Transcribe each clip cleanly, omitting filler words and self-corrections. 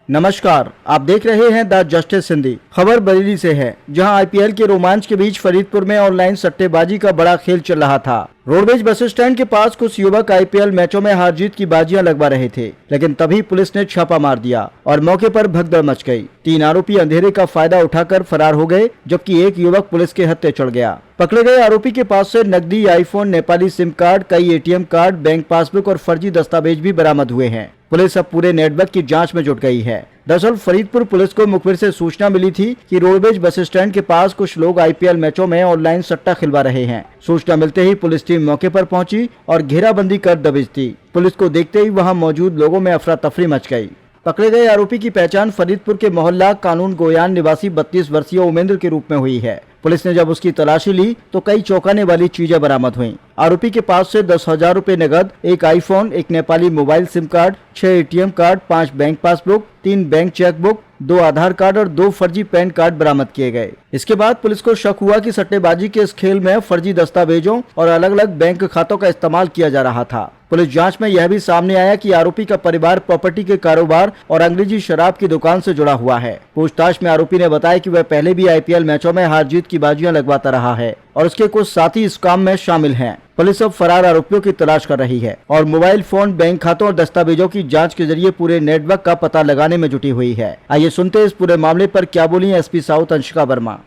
नमस्कार, आप देख रहे हैं द जस्टिस हिंदी। खबर बरेली से है, जहां आईपीएल के रोमांच के बीच फरीदपुर में ऑनलाइन सट्टेबाजी का बड़ा खेल चल रहा था। रोडवेज बस स्टैंड के पास कुछ युवक आईपीएल मैचों में हार जीत की बाजियां लगवा रहे थे, लेकिन तभी पुलिस ने छापा मार दिया और मौके पर भगदड़ मच गई। 3 आरोपी अंधेरे का फायदा उठाकर फरार हो गए, जबकि एक युवक पुलिस के हत्थे चढ़ गया। पकड़े गए आरोपी के पास से नकदी, आईफोन, नेपाली सिम कार्ड, कई एटीएम कार्ड, बैंक पासबुक और फर्जी दस्तावेज भी बरामद हुए हैं। पुलिस अब पूरे नेटवर्क की जांच में जुट गई है। दरअसल फरीदपुर पुलिस को मुखबिर से सूचना मिली थी कि रोडवेज बस स्टैंड के पास कुछ लोग आईपीएल मैचों में ऑनलाइन सट्टा खिलवा रहे हैं। सूचना मिलते ही पुलिस टीम मौके पर पहुंची और घेराबंदी कर दबिश दी। पुलिस को देखते ही वहां मौजूद लोगों में अफरा तफरी मच गई। पकड़े गए आरोपी की पहचान फरीदपुर के मोहल्ला कानून गोयान निवासी 32 वर्षीय उमेंद्र के रूप में हुई है। पुलिस ने जब उसकी तलाशी ली तो कई चौंकाने वाली चीजें बरामद हुईं। आरोपी के पास से 10,000 रुपए नकद, एक आईफोन, एक Nepali mobile SIM card, 6 ATM card, 5 bank passbook, 3 bank chequebook, 2 आधार कार्ड और 2 फर्जी पैन कार्ड बरामद किए गए। इसके बाद पुलिस को शक हुआ कि सट्टेबाजी के इस खेल में फर्जी दस्तावेजों और अलग अलग बैंक खातों का इस्तेमाल किया जा रहा था। पुलिस जांच में यह भी सामने आया कि आरोपी का परिवार प्रॉपर्टी के कारोबार और अंग्रेजी शराब की दुकान से जुड़ा हुआ है। पूछताछ में आरोपी ने बताया कि वह पहले भी आईपीएल मैचों में हार जीत की बाजियां लगवाता रहा है और उसके कुछ साथी इस काम में शामिल हैं। पुलिस अब फरार आरोपियों की तलाश कर रही है और मोबाइल फोन, बैंक खातों और दस्तावेजों की जांच के जरिए पूरे नेटवर्क का पता लगाने में जुटी हुई है। आइए सुनते हैं इस पूरे मामले पर क्या बोली एसपी साउथ अंशिका वर्मा।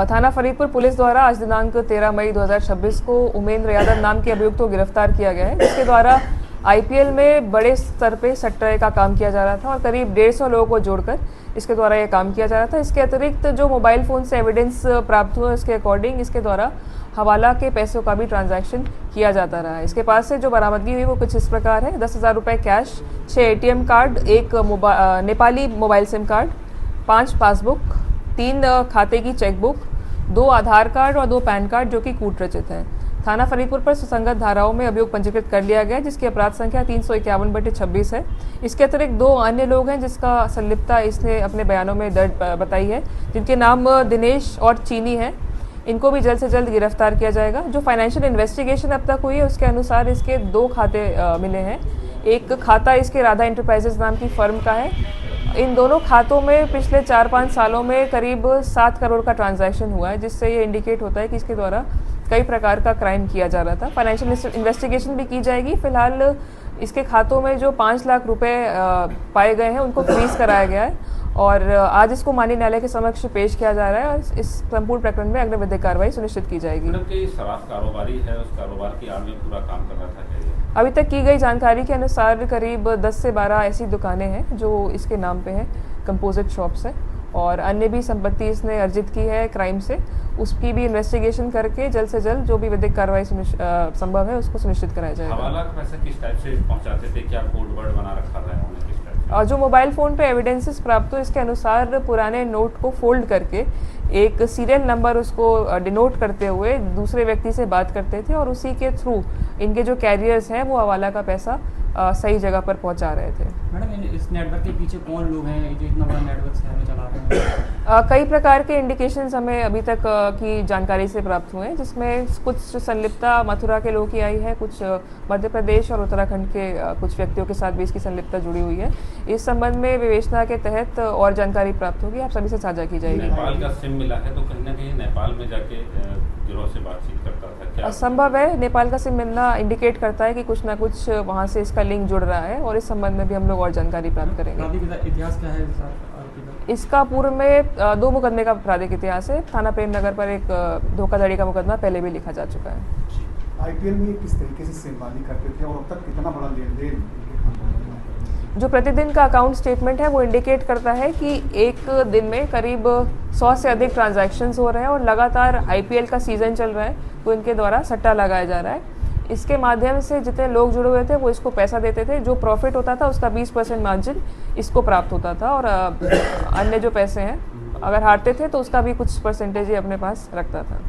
थाना फरीदपुर पुलिस द्वारा आज दिनांक 13 मई 2026 को उमेंद्र यादव नाम के अभियुक्त को गिरफ्तार किया गया है, जिसके द्वारा आईपीएल में बड़े स्तर पे सट्टे का काम किया जा रहा था और करीब 150 लोगों को जोड़कर इसके द्वारा ये काम किया जा रहा था। इसके अतिरिक्त जो मोबाइल फ़ोन से एविडेंस प्राप्त हुआ, इसके अकॉर्डिंग इसके द्वारा हवाला के पैसों का भी ट्रांजैक्शन किया जाता रहा है। इसके पास से जो बरामदगी हुई वो कुछ इस प्रकार है: 10,000 रुपये कैश, 6 एटीएम कार्ड, एक Nepali mobile SIM card, 5 passbook, 3 खाते की चेकबुक, 2 आधार कार्ड और 2 पैन कार्ड जो कि कूट रचित है। थाना फरीदपुर पर सुसंगत धाराओं में अभियोग पंजीकृत कर लिया गया, जिसकी अपराध संख्या 351/26 है। इसके अतिरिक्त 2 अन्य लोग हैं जिसका संलिप्तता इसने अपने बयानों में दर्ज बताई है, जिनके नाम दिनेश और चीनी है। इनको भी जल्द से जल्द गिरफ्तार किया जाएगा। जो फाइनेंशियल इन्वेस्टिगेशन अब तक हुई है उसके अनुसार इसके 2 खाते मिले हैं। एक खाता इसके राधा एंटरप्राइजेज नाम की फर्म का है। इन दोनों खातों में पिछले 4-5 सालों में करीब 7 करोड़ का ट्रांजैक्शन हुआ है, जिससे ये इंडिकेट होता है कि इसके द्वारा कई प्रकार का क्राइम किया जा रहा था। फाइनेंशियल इन्वेस्टिगेशन भी की जाएगी। फिलहाल इसके खातों में जो 5 लाख रुपए पाए गए हैं उनको फ्रीज कराया गया है और आज इसको माननीय न्यायालय के समक्ष पेश किया जा रहा है और इस संपूर्ण प्रकरण में अग्रिम विधिक कार्रवाई सुनिश्चित की जाएगी। शराब कारोबारी है, उस कारोबार की आड़ में पूरा काम कर रहा था। अभी तक की गई जानकारी के अनुसार करीब 10 से 12 ऐसी दुकानें हैं जो इसके नाम पे हैं, कंपोजिट शॉप्स है और अन्य भी संपत्ति इसने अर्जित की है क्राइम से। उसकी भी इन्वेस्टिगेशन करके जल्द से जल्द जो भी विधिक कार्रवाई संभव है उसको सुनिश्चित कराया जाएगा। हवाला पैसा किस टाइप से पहुंचाते थे, क्या कोड वर्ड बना रखा था उन्होंने, किस टाइप से? और जो मोबाइल फ़ोन पे एविडेंसेस प्राप्त हुए इसके अनुसार पुराने नोट को फोल्ड करके एक सीरियल नंबर उसको डिनोट करते हुए दूसरे व्यक्ति से बात करते थे और उसी के थ्रू इनके जो कैरियर्स हैं वो हवाला का पैसा सही जगह पर पहुंचा रहे थे। मैडम, इस नेटवर्क के पीछे कौन लोग हैं जो इतना बड़ा नेटवर्क शहर में चला रहे हैं? कई प्रकार के इंडिकेशंस हमें अभी तक की जानकारी से प्राप्त हुए हैं, जिसमें कुछ संलिप्तता मथुरा के लोगों की आई है, कुछ मध्य प्रदेश और उत्तराखंड के कुछ व्यक्तियों के साथ भी इसकी संलिप्तता जुड़ी हुई है। इस संबंध में विवेचना के तहत और जानकारी प्राप्त होगी, आप सभी से साझा की जाएगी। नेपाल का सिम मिला है तो कहीं ना कहीं नेपाल में जाके गिरोह से बातचीत करता था, क्या संभव है? नेपाल का सिम मिलना इंडिकेट करता है कि कुछ ना कुछ वहाँ से इसका लिंक जुड़ रहा है और इस संबंध में भी हम लोग और जानकारी प्राप्त करेंगे। इतिहास क्या है इसका पूर्व में 2 मुकदमे का आपराधिक इतिहास है। थाना प्रेम नगर पर एक धोखाधड़ी का मुकदमा पहले भी लिखा जा चुका है। आईपीएल में किस तरीके से सेवानिवृत्ति करते थे और अब तक कितना बड़ा लेन देन? जो प्रतिदिन का अकाउंट स्टेटमेंट है वो इंडिकेट करता है कि एक दिन में करीब 100 से अधिक ट्रांजैक्शंस हो रहे हैं और लगातार आईपीएल का सीज़न चल रहा है तो इनके द्वारा सट्टा लगाया जा रहा है। इसके माध्यम से जितने लोग जुड़े हुए थे वो इसको पैसा देते थे, जो प्रॉफिट होता था उसका 20% मार्जिन इसको प्राप्त होता था और अन्य जो पैसे हैं अगर हारते थे तो उसका भी कुछ परसेंटेज ही अपने पास रखता था।